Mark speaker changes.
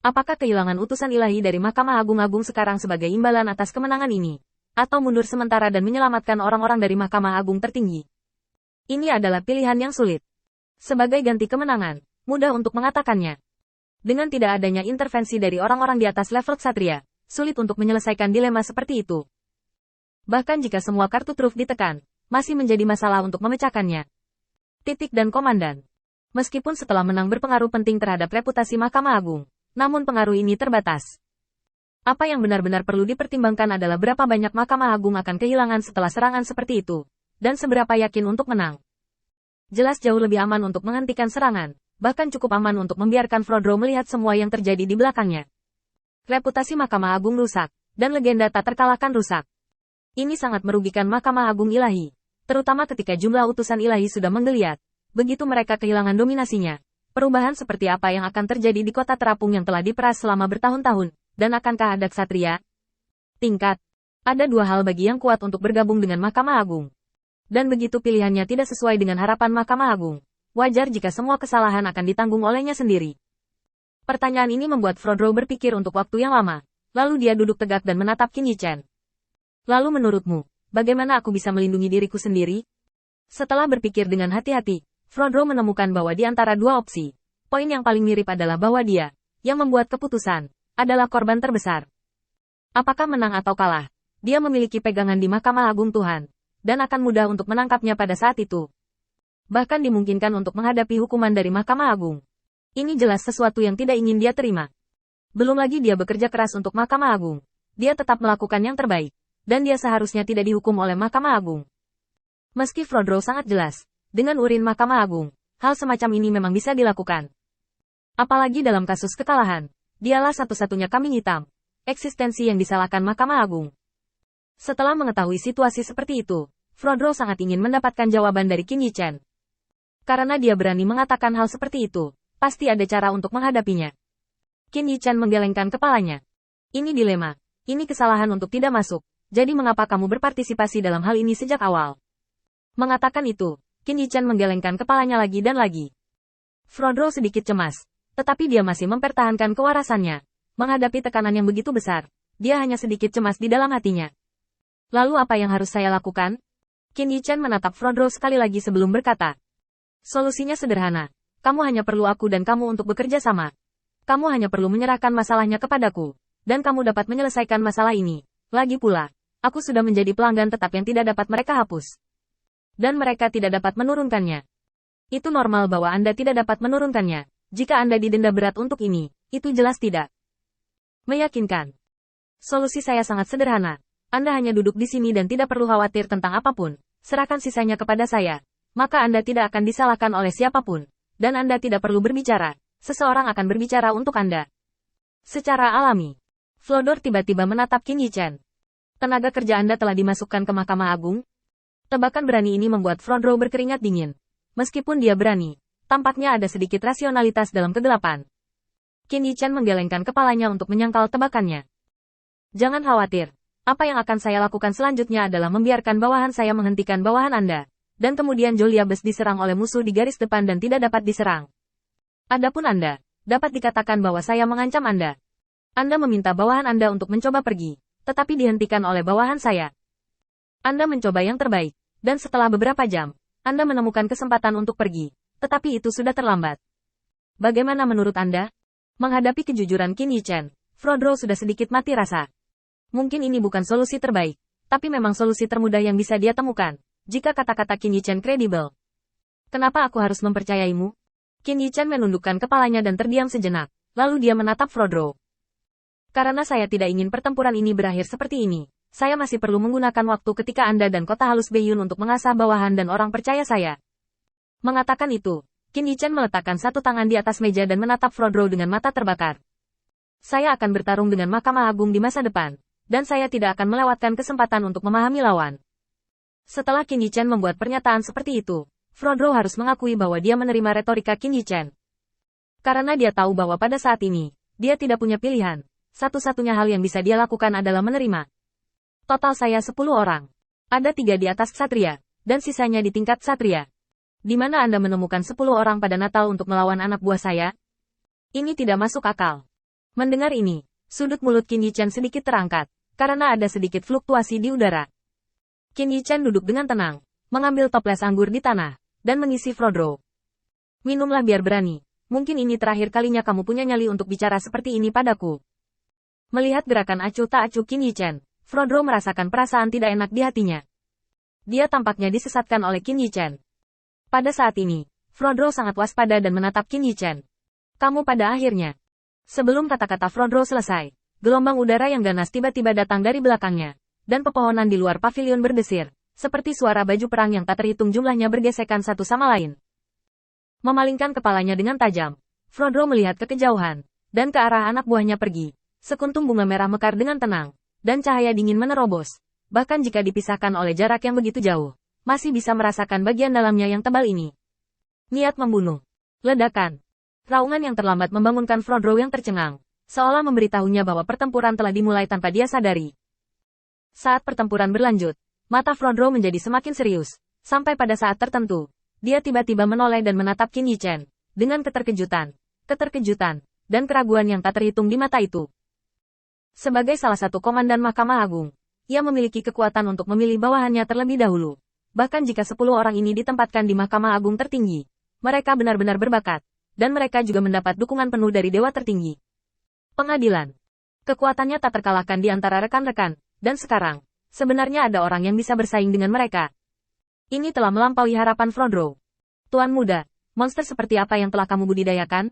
Speaker 1: Apakah kehilangan utusan ilahi dari Mahkamah Agung sekarang sebagai imbalan atas kemenangan ini? Atau mundur sementara dan menyelamatkan orang-orang dari Mahkamah Agung tertinggi? Ini adalah pilihan yang sulit. Sebagai ganti kemenangan, mudah untuk mengatakannya. Dengan tidak adanya intervensi dari orang-orang di atas level ksatria, sulit untuk menyelesaikan dilema seperti itu. Bahkan jika semua kartu truf ditekan, masih menjadi masalah untuk memecahkannya. Titik dan komandan. Meskipun setelah menang berpengaruh penting terhadap reputasi Mahkamah Agung, namun pengaruh ini terbatas. Apa yang benar-benar perlu dipertimbangkan adalah berapa banyak Mahkamah Agung akan kehilangan setelah serangan seperti itu, dan seberapa yakin untuk menang. Jelas jauh lebih aman untuk menghentikan serangan, bahkan cukup aman untuk membiarkan Frodro melihat semua yang terjadi di belakangnya. Reputasi Mahkamah Agung rusak, dan legenda tak terkalahkan rusak. Ini sangat merugikan Mahkamah Agung ilahi, terutama ketika jumlah utusan ilahi sudah menggeliat. Begitu mereka kehilangan dominasinya, perubahan seperti apa yang akan terjadi di kota terapung yang telah diperas selama bertahun-tahun, dan akankah ada ksatria? Tingkat. Ada dua hal bagi yang kuat untuk bergabung dengan Mahkamah Agung. Dan begitu pilihannya tidak sesuai dengan harapan Mahkamah Agung, wajar jika semua kesalahan akan ditanggung olehnya sendiri. Pertanyaan ini membuat Frodro berpikir untuk waktu yang lama, lalu dia duduk tegak dan menatap Qin Yichen. Lalu menurutmu, bagaimana aku bisa melindungi diriku sendiri? Setelah berpikir dengan hati-hati, Frodro menemukan bahwa di antara dua opsi, poin yang paling mirip adalah bahwa dia, yang membuat keputusan, adalah korban terbesar. Apakah menang atau kalah, dia memiliki pegangan di Mahkamah Agung Tuhan, dan akan mudah untuk menangkapnya pada saat itu. Bahkan dimungkinkan untuk menghadapi hukuman dari Mahkamah Agung. Ini jelas sesuatu yang tidak ingin dia terima. Belum lagi dia bekerja keras untuk Mahkamah Agung. Dia tetap melakukan yang terbaik, dan dia seharusnya tidak dihukum oleh Mahkamah Agung. Meski Frodro sangat jelas, dengan urin Mahkamah Agung, hal semacam ini memang bisa dilakukan. Apalagi dalam kasus kekalahan, dialah satu-satunya kambing hitam, eksistensi yang disalahkan Mahkamah Agung. Setelah mengetahui situasi seperti itu, Frodro sangat ingin mendapatkan jawaban dari Qin Yichen. Karena dia berani mengatakan hal seperti itu, pasti ada cara untuk menghadapinya. Qin Yichen menggelengkan kepalanya. Ini dilema, ini kesalahan untuk tidak masuk, jadi mengapa kamu berpartisipasi dalam hal ini sejak awal? Mengatakan itu, Qin Yichen menggelengkan kepalanya lagi dan lagi. Frodro sedikit cemas, tetapi dia masih mempertahankan kewarasannya. Menghadapi tekanan yang begitu besar, dia hanya sedikit cemas di dalam hatinya. Lalu apa yang harus saya lakukan? Qin Yichen menatap Frodro sekali lagi sebelum berkata. Solusinya sederhana. Kamu hanya perlu aku dan kamu untuk bekerja sama. Kamu hanya perlu menyerahkan masalahnya kepadaku, dan kamu dapat menyelesaikan masalah ini. Lagi pula, aku sudah menjadi pelanggan tetap yang tidak dapat mereka hapus. Dan mereka tidak dapat menurunkannya. Itu normal bahwa Anda tidak dapat menurunkannya. Jika Anda didenda berat untuk ini, itu jelas tidak meyakinkan. Solusi saya sangat sederhana. Anda hanya duduk di sini dan tidak perlu khawatir tentang apapun. Serahkan sisanya kepada saya. Maka Anda tidak akan disalahkan oleh siapapun. Dan Anda tidak perlu berbicara. Seseorang akan berbicara untuk Anda. Secara alami, Frodor tiba-tiba menatap Qin Yichen. Tenaga kerja Anda telah dimasukkan ke Mahkamah Agung? Tebakan berani ini membuat Frodro berkeringat dingin. Meskipun dia berani, tampaknya ada sedikit rasionalitas dalam kegelapan. Qin Yichen menggelengkan kepalanya untuk menyangkal tebakannya. Jangan khawatir. Apa yang akan saya lakukan selanjutnya adalah membiarkan bawahan saya menghentikan bawahan Anda. Dan kemudian Joliabes diserang oleh musuh di garis depan dan tidak dapat diserang. Adapun Anda, dapat dikatakan bahwa saya mengancam Anda. Anda meminta bawahan Anda untuk mencoba pergi, tetapi dihentikan oleh bawahan saya. Anda mencoba yang terbaik, dan setelah beberapa jam, Anda menemukan kesempatan untuk pergi, tetapi itu sudah terlambat. Bagaimana menurut Anda? Menghadapi kejujuran Qin Yichen, Frodro sudah sedikit mati rasa. Mungkin ini bukan solusi terbaik, tapi memang solusi termudah yang bisa dia temukan, jika kata-kata Qin Yichen kredibel. Kenapa aku harus mempercayaimu? Qin Yichen menundukkan kepalanya dan terdiam sejenak, lalu dia menatap Frodro. Karena saya tidak ingin pertempuran ini berakhir seperti ini. Saya masih perlu menggunakan waktu ketika Anda dan kota halus Beiyun untuk mengasah bawahan dan orang percaya saya. Mengatakan itu, Qin Yichen meletakkan satu tangan di atas meja dan menatap Frodro dengan mata terbakar. Saya akan bertarung dengan Mahkamah Agung di masa depan, dan saya tidak akan melewatkan kesempatan untuk memahami lawan. Setelah Qin Yichen membuat pernyataan seperti itu, Frodro harus mengakui bahwa dia menerima retorika Qin Yichen. Karena dia tahu bahwa pada saat ini, dia tidak punya pilihan. Satu-satunya hal yang bisa dia lakukan adalah menerima. Total saya 10 orang. Ada 3 di atas ksatria, dan sisanya di tingkat ksatria. Di mana Anda menemukan 10 orang pada Natal untuk melawan anak buah saya? Ini tidak masuk akal. Mendengar ini, sudut mulut Qin Yichen sedikit terangkat, karena ada sedikit fluktuasi di udara. Qin Yichen duduk dengan tenang, mengambil toples anggur di tanah, dan mengisi Frodro. Minumlah biar berani, mungkin ini terakhir kalinya kamu punya nyali untuk bicara seperti ini padaku. Melihat gerakan acuh tak acuh Qin Yichen, Frodro merasakan perasaan tidak enak di hatinya. Dia tampaknya disesatkan oleh Qin Yichen. Pada saat ini, Frodro sangat waspada dan menatap Qin Yichen. Kamu pada akhirnya. Sebelum kata-kata Frodro selesai, gelombang udara yang ganas tiba-tiba datang dari belakangnya, dan pepohonan di luar pavilion berdesir, seperti suara baju perang yang tak terhitung jumlahnya bergesekan satu sama lain. Memalingkan kepalanya dengan tajam, Frodro melihat ke kejauhan, dan ke arah anak buahnya pergi. Sekuntum bunga merah mekar dengan tenang, dan cahaya dingin menerobos. Bahkan jika dipisahkan oleh jarak yang begitu jauh, masih bisa merasakan bagian dalamnya yang tebal ini. Niat membunuh. Ledakan. Raungan yang terlambat membangunkan Frodro yang tercengang, seolah memberitahunya bahwa pertempuran telah dimulai tanpa dia sadari. Saat pertempuran berlanjut, mata Frodro menjadi semakin serius, sampai pada saat tertentu, dia tiba-tiba menoleh dan menatap Qin Yichen, dengan keterkejutan, dan keraguan yang tak terhitung di mata itu. Sebagai salah satu komandan Mahkamah Agung, ia memiliki kekuatan untuk memilih bawahannya terlebih dahulu. Bahkan jika 10 orang ini ditempatkan di Mahkamah Agung tertinggi, mereka benar-benar berbakat, dan mereka juga mendapat dukungan penuh dari dewa tertinggi. Pengadilan. Kekuatannya tak terkalahkan di antara rekan-rekan, dan sekarang, sebenarnya ada orang yang bisa bersaing dengan mereka. Ini telah melampaui harapan Frodro. Tuan muda, monster seperti apa yang telah kamu budidayakan?